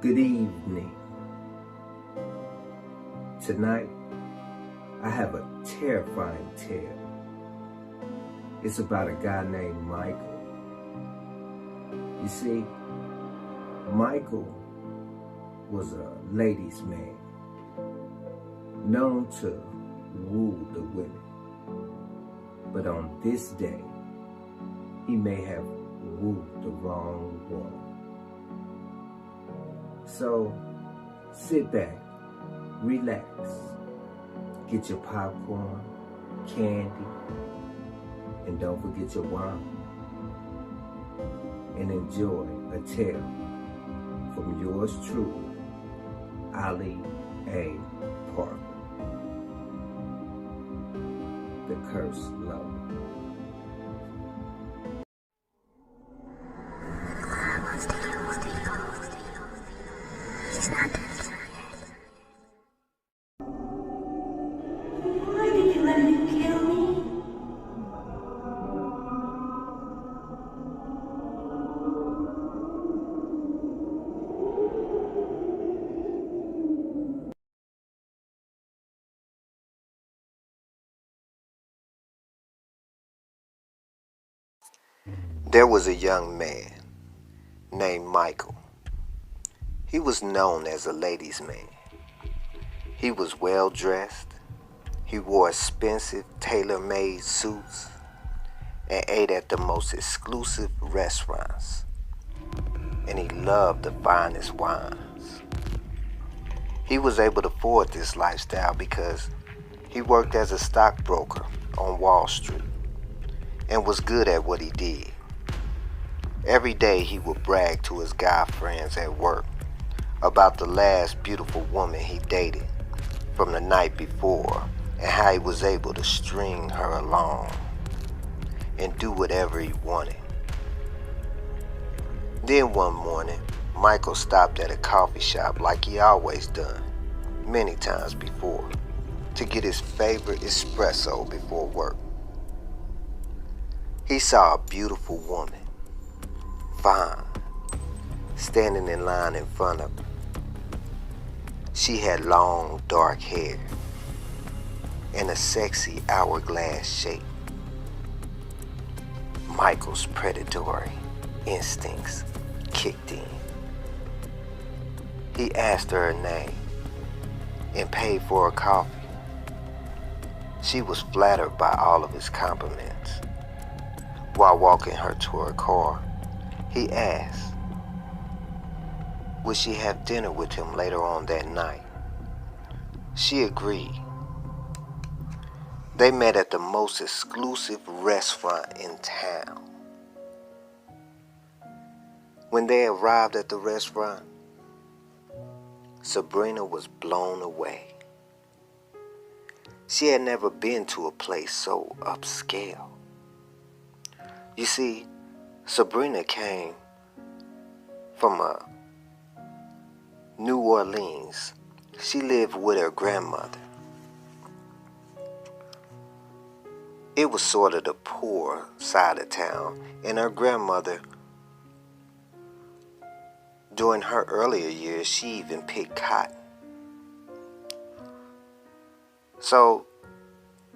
Good evening. Tonight, I have a terrifying tale. It's about a guy named Michael. You see, Michael was a ladies' man, known to woo the women. But on this day, he may have wooed the wrong one. So, sit back, relax, get your popcorn, candy, and don't forget your wine, and enjoy a tale from yours truly, Ali A. Parker, the Cursed Lover. She's not dead. Why did you let him kill me? There was a young man named Michael. He was known as a ladies' man. He was well dressed. He wore expensive tailor-made suits and ate at the most exclusive restaurants. And he loved the finest wines. He was able to afford this lifestyle because he worked as a stockbroker on Wall Street and was good at what he did. Every day he would brag to his guy friends at work about the last beautiful woman he dated from the night before and how he was able to string her along and do whatever he wanted. Then one morning, Michael stopped at a coffee shop like he always done, many times before, to get his favorite espresso before work. He saw a beautiful woman, fine, standing in line in front of him. She had long, dark hair and a sexy hourglass shape. Michael's predatory instincts kicked in. He asked her her name and paid for her coffee. She was flattered by all of his compliments. While walking her to her car, he asked, would she have dinner with him later on that night? She agreed. They met at the most exclusive restaurant in town. When they arrived at the restaurant, Sabrina was blown away. She had never been to a place so upscale. You see, Sabrina came from New Orleans. She lived with her grandmother. It was sort of the poor side of town, and her grandmother, during her earlier years, she even picked cotton. So,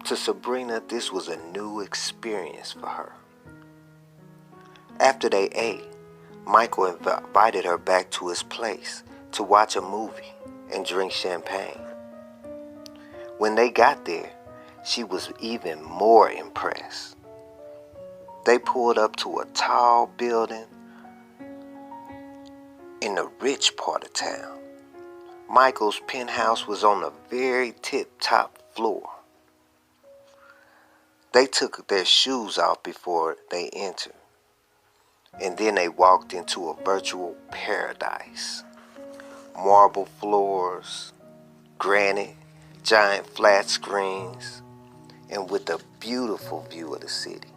to Sabrina, this was a new experience for her. After they ate, Michael invited her back to his place to watch a movie and drink champagne. When they got there, she was even more impressed. They pulled up to a tall building in the rich part of town. Michael's penthouse was on the very tip-top floor. They took their shoes off before they entered, and then they walked into a virtual paradise. Marble floors, granite, giant flat screens, and with a beautiful view of the city.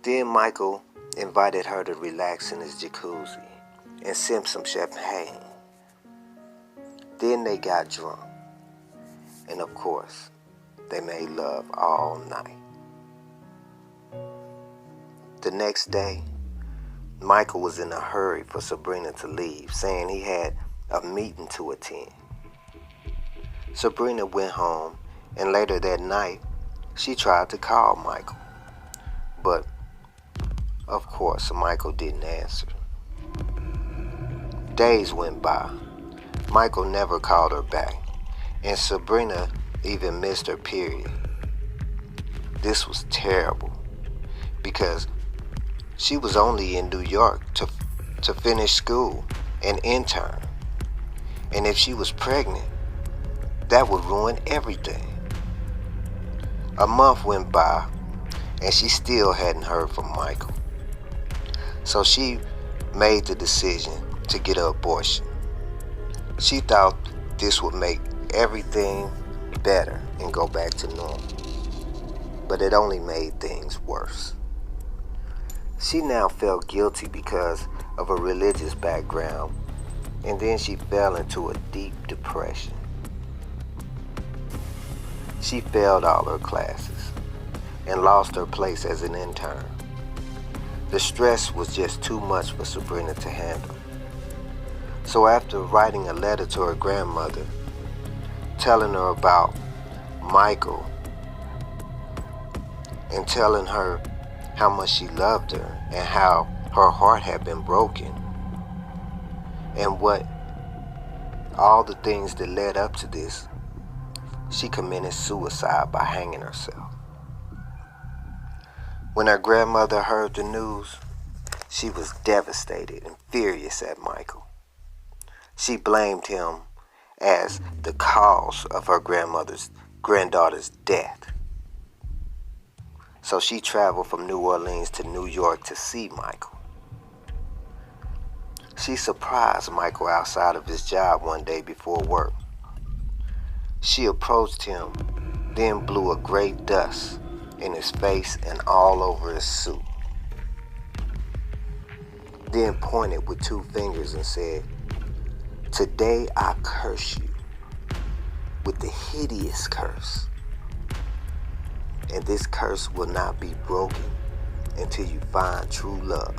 Then Michael invited her to relax in his jacuzzi and sip some champagne. Then they got drunk, and of course, they made love all night. The next day, Michael was in a hurry for Sabrina to leave, saying he had a meeting to attend. Sabrina went home, and later that night, she tried to call Michael. But, of course, Michael didn't answer. Days went by. Michael never called her back, and Sabrina even missed her period. This was terrible, because she was only in New York to finish school and intern. And if she was pregnant, that would ruin everything. A month went by, and she still hadn't heard from Michael. So she made the decision to get an abortion. She thought this would make everything better and go back to normal. But it only made things worse. She now felt guilty because of a religious background, and then she fell into a deep depression. She failed all her classes and lost her place as an intern. The stress was just too much for Sabrina to handle. So after writing a letter to her grandmother, telling her about Michael and telling her how much she loved her and how her heart had been broken and what all the things that led up to this, she committed suicide by hanging herself. When her grandmother heard the news, she was devastated and furious at Michael. She blamed him as the cause of her granddaughter's death. So she traveled from New Orleans to New York to see Michael. She surprised Michael outside of his job one day before work. She approached him, then blew a great dust in his face and all over his suit. Then pointed with 2 fingers and said, "Today I curse you with the hideous curse. And this curse will not be broken until you find true love."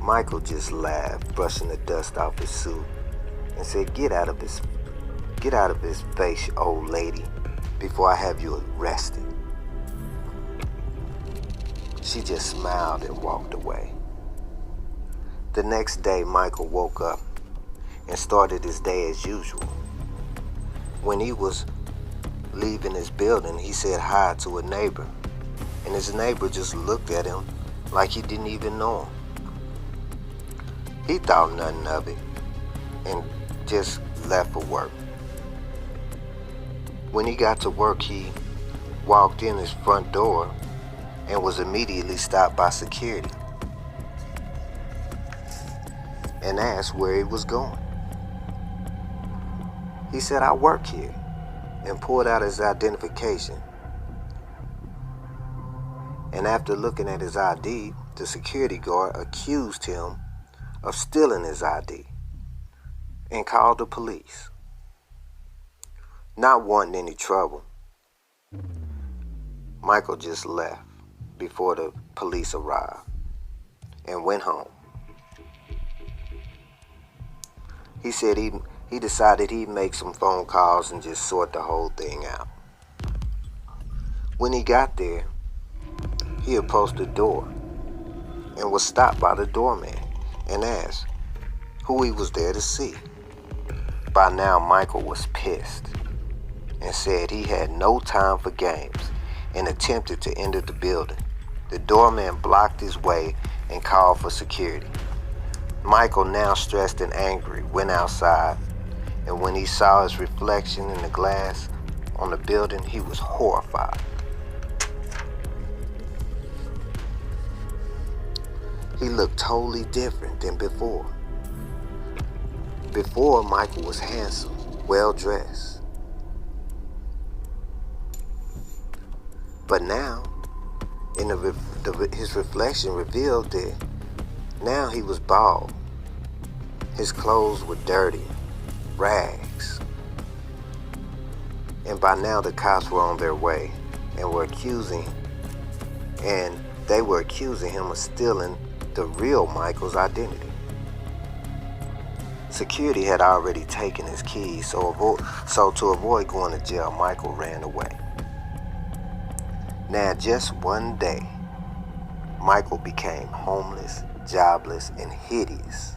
Michael just laughed, brushing the dust off his suit, and said, Get out of his face, old lady, before I have you arrested." She just smiled and walked away. The next day, Michael woke up and started his day as usual. When he was leaving his building, he said hi to a neighbor, and his neighbor just looked at him like he didn't even know him. He thought nothing of it and just left for work. When he got to work, he walked in his front door and was immediately stopped by security and asked where he was going. He said, "I work here," and pulled out his identification. And after looking at his ID, the security guard accused him of stealing his ID and called the police. Not wanting any trouble, Michael just left before the police arrived and went home. He said he decided he'd make some phone calls and just sort the whole thing out. When he got there, he approached the door and was stopped by the doorman and asked who he was there to see. By now, Michael was pissed and said he had no time for games and attempted to enter the building. The doorman blocked his way and called for security. Michael, now stressed and angry, went outside, and when he saw his reflection in the glass on the building, he was horrified. He looked totally different than before. Before, Michael was handsome, well-dressed. But now, his reflection revealed that now he was bald. His clothes were dirty, rags. And by now the cops were on their way and were accusing and they were accusing him of stealing the real Michael's identity. Security had already taken his keys, so to avoid going to jail, Michael ran away. Now, just one day, Michael became homeless, jobless, and hideous,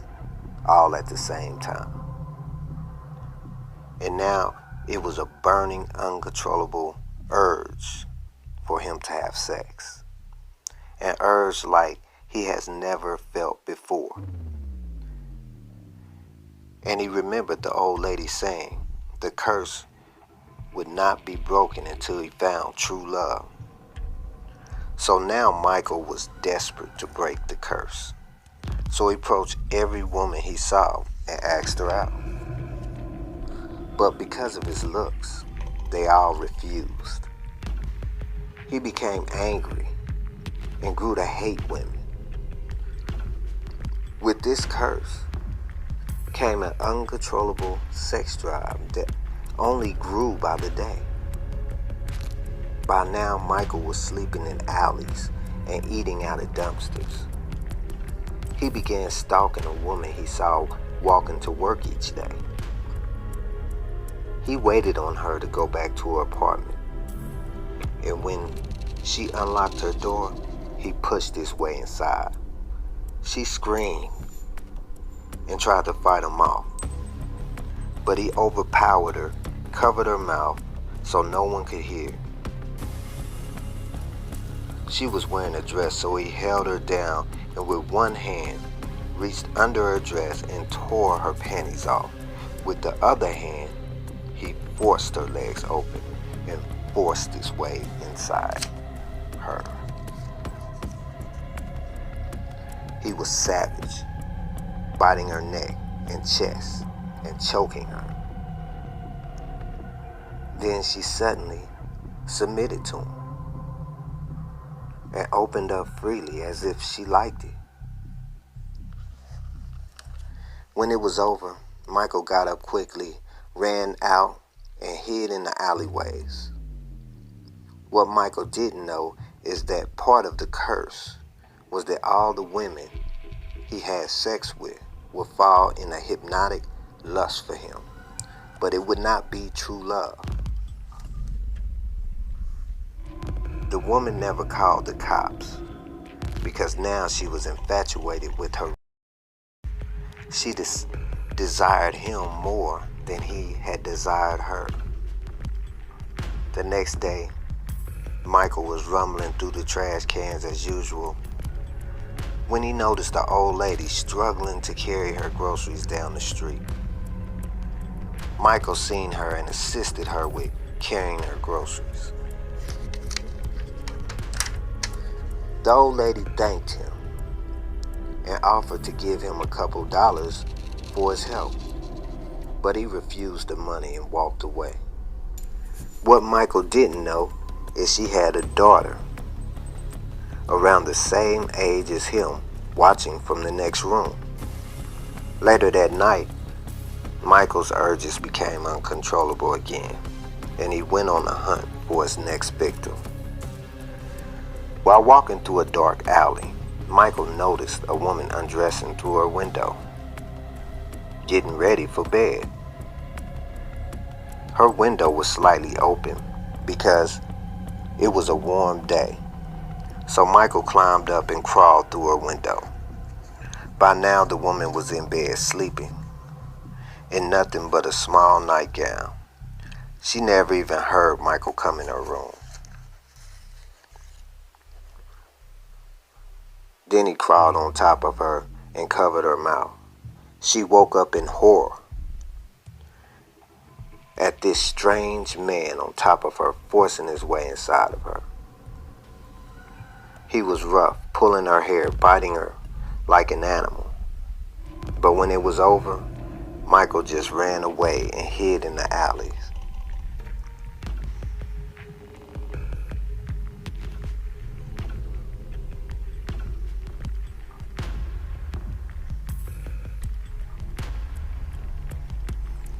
all at the same time. And now it was a burning, uncontrollable urge for him to have sex. An urge like he has never felt before. And he remembered the old lady saying the curse would not be broken until he found true love. So now Michael was desperate to break the curse. So he approached every woman he saw and asked her out. But because of his looks, they all refused. He became angry and grew to hate women. With this curse came an uncontrollable sex drive that only grew by the day. By now, Michael was sleeping in alleys and eating out of dumpsters. He began stalking a woman he saw walking to work each day. He waited on her to go back to her apartment, and when she unlocked her door, he pushed his way inside. She screamed and tried to fight him off, but he overpowered her, covered her mouth so no one could hear. She was wearing a dress, so he held her down and with one hand reached under her dress and tore her panties off. With the other hand, he forced her legs open and forced his way inside her. He was savage, biting her neck and chest and choking her. Then she suddenly submitted to him and opened up freely as if she liked it. When it was over, Michael got up quickly, ran out, and hid in the alleyways. What Michael didn't know is that part of the curse was that all the women he had sex with would fall in a hypnotic lust for him, but it would not be true love. The woman never called the cops because now she was infatuated with her. She desired him more than he had desired her. The next day, Michael was rumbling through the trash cans as usual when he noticed the old lady struggling to carry her groceries down the street. Michael seen her and assisted her with carrying her groceries. The old lady thanked him and offered to give him a couple dollars for his help, but he refused the money and walked away. What Michael didn't know is she had a daughter around the same age as him, watching from the next room. Later that night, Michael's urges became uncontrollable again, and he went on a hunt for his next victim. While walking through a dark alley, Michael noticed a woman undressing through her window, getting ready for bed. Her window was slightly open because it was a warm day, so Michael climbed up and crawled through her window. By now, the woman was in bed sleeping in nothing but a small nightgown. She never even heard Michael come in her room. Then he crawled on top of her and covered her mouth. She woke up in horror at this strange man on top of her, forcing his way inside of her. He was rough, pulling her hair, biting her like an animal. But when it was over, Michael just ran away and hid in the alleys.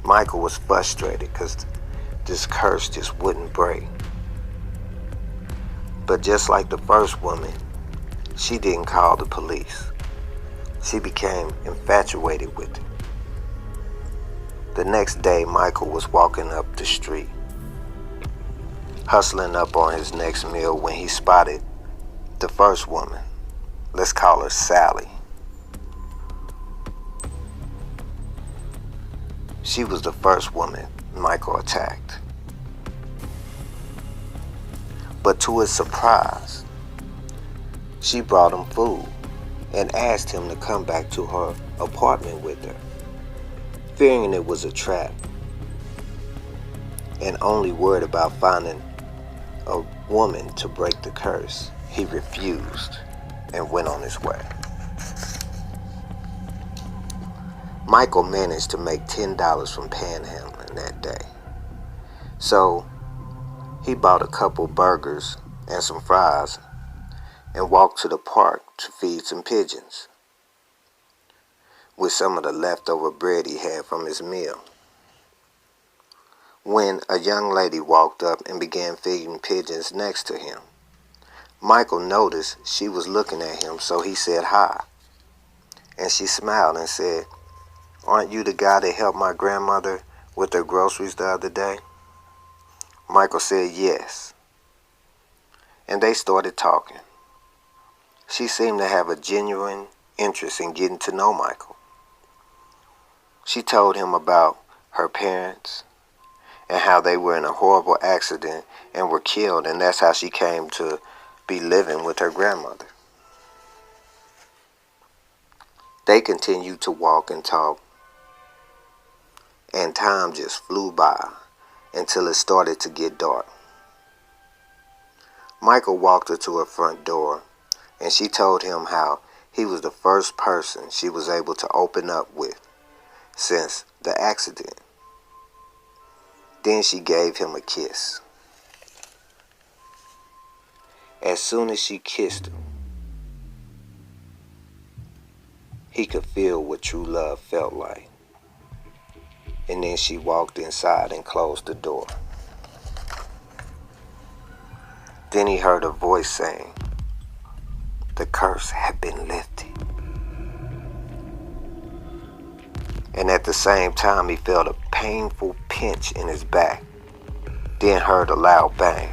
Michael was frustrated because this curse just wouldn't break. But just like the first woman, She didn't call the police. She became infatuated with it. The next day, Michael was walking up the street, hustling up on his next meal when he spotted the first woman. Let's call her Sally. She was the first woman Michael attacked. But to his surprise, she brought him food and asked him to come back to her apartment with her. Fearing it was a trap and only worried about finding a woman to break the curse, he refused and went on his way. Michael managed to make $10 from panhandling that day. So he bought a couple burgers and some fries and walked to the park to feed some pigeons with some of the leftover bread he had from his meal. When a young lady walked up and began feeding pigeons next to him, Michael noticed she was looking at him, so he said hi. And she smiled and said, "Aren't you the guy that helped my grandmother with her groceries the other day?" Michael said yes. And they started talking. She seemed to have a genuine interest in getting to know Michael. She told him about her parents and how they were in a horrible accident and were killed, and that's how she came to be living with her grandmother. They continued to walk and talk, and time just flew by until it started to get dark. Michael walked her to her front door, and she told him how he was the first person she was able to open up with since the accident. Then she gave him a kiss. As soon as she kissed him, he could feel what true love felt like. And then she walked inside and closed the door. Then he heard a voice saying, "The curse had been lifted." And at the same time, he felt a painful pinch in his back, then heard a loud bang.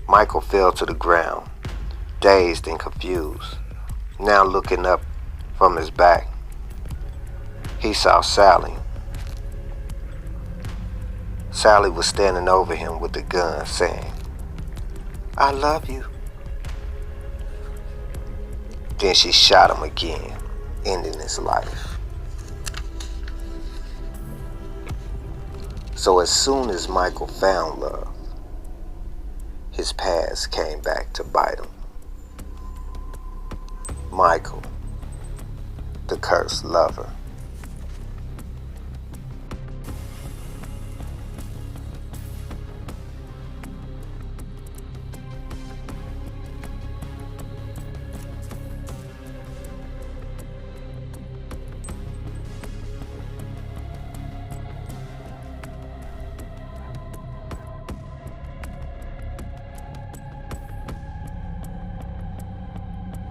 Michael fell to the ground, dazed and confused. Now looking up from his back, he saw Sally. Sally was standing over him with a gun, saying, "I love you." Then she shot him again, ending his life. So as soon as Michael found love, his past came back to bite him. Michael, the cursed lover.